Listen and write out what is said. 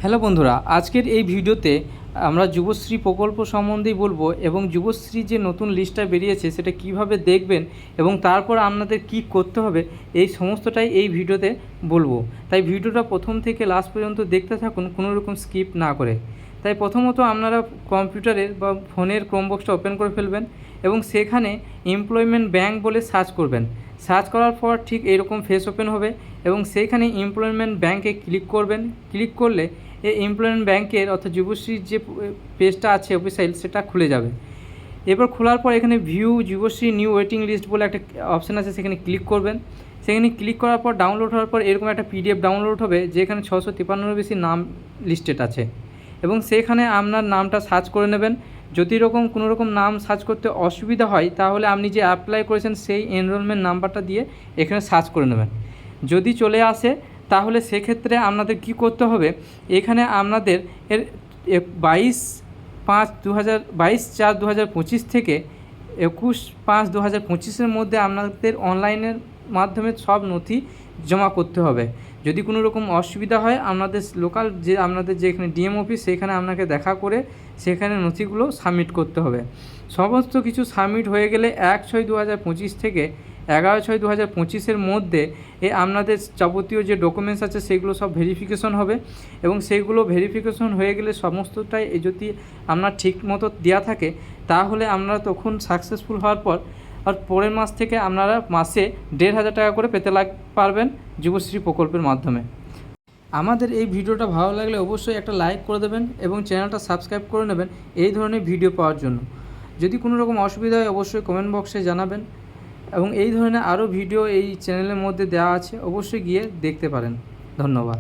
Hello বন্ধুরা, আজকের এই ভিডিওতে আমরা যুবশ্রী প্রকল্প সম্বন্ধেই বলবো এবং যুবশ্রী যে নতুন লিস্টটা বেরিয়েছে সেটা কিভাবে দেখবেন এবং তারপর আপনাদের কি করতে হবে এই সমস্তটাই এই ভিডিওতে বলবো। তাই ভিডিওটা প্রথম থেকে লাস্ট পর্যন্ত দেখতে থাকুন, কোনো রকম স্কিপ না করে। তাই প্রথমত আপনারা কম্পিউটারের বা ফোনের ক্রোমবক্সটা ওপেন করে ফেলবেন এবং সেখানে এমপ্লয়মেন্ট ব্যাংক বলে সার্চ করবেন। সার্চ করার পর ঠিক এরকম ফেস ওপেন হবে এবং সেইখানে এমপ্লয়মেন্ট ব্যাংকে ক্লিক করবেন। ক্লিক করলে এই এমপ্লয়মেন্ট ব্যাংকের অর্থাৎ যুবশ্রীর যে পেজটা আছে অফিসিয়াল সেটা খুলে যাবে। এরপর খোলার পর এখানে view Yuvashree new waiting list বলে একটা অপশান আছে, সেখানে ক্লিক করবেন। সেখানে ক্লিক করার পর ডাউনলোড হওয়ার পর এরকম একটা পিডিএফ ডাউনলোড হবে যেখানে 653-এর বেশি নাম লিস্টেড আছে এবং সেখানে আপনার নামটা সার্চ করে নেবেন। যদি কোনো রকম নাম সার্চ করতে অসুবিধা হয় তাহলে আপনি যে অ্যাপ্লাই করেছেন সেই এনরোলমেন্ট নাম্বারটা দিয়ে এখানে সার্চ করে নেবেন। যদি চলে আসে তাহলে সেক্ষেত্রে আপনাদের কি করতে হবে, এখানে আপনাদের 22/4/2025 থেকে 21/5/2025 মধ্যে আপনাদের অনলাইনের মাধ্যমে সব নথি জমা করতে হবে। যদি কোনো রকম অসুবিধা হয় আপনাদের লোকাল যে আপনাদের যে এখানে ডিএম অফিস সেখানে আপনাকে দেখা করে সেখানে নথিগুলো সাবমিট করতে হবে। সমস্ত কিছু সাবমিট হয়ে গেলে 1/6/2025 থেকে 11/6/2025 মধ্যে আপনাদের যাবতীয় যে ডকুমেন্টস আছে সেগুলো সব ভেরিফিকেশন হবে এবং সেইগুলো ভেরিফিকেশন হয়ে গেলে সমস্তটাই যদি আপনার ঠিক মতো দেওয়া থাকে তাহলে আপনারা তখন সাকসেসফুল হওয়ার পর আর পরের মাস থেকে আপনারা মাসে 1,500 টাকা করে পেতে পারবেন যুবশ্রী প্রকল্পের মাধ্যমে। আমাদের এই ভিডিওটা ভালো লাগলে অবশ্যই একটা লাইক করে দেবেন এবং চ্যানেলটা সাবস্ক্রাইব করে নেবেন এই ধরনের ভিডিও পাওয়ার জন্য। যদি কোনো রকম অসুবিধা হয় অবশ্যই কমেন্ট বক্সে জানাবেন এবং এই ধরনের আরও ভিডিও এই চ্যানেলের মধ্যে দেওয়া আছে, অবশ্যই গিয়ে দেখতে পারেন। ধন্যবাদ।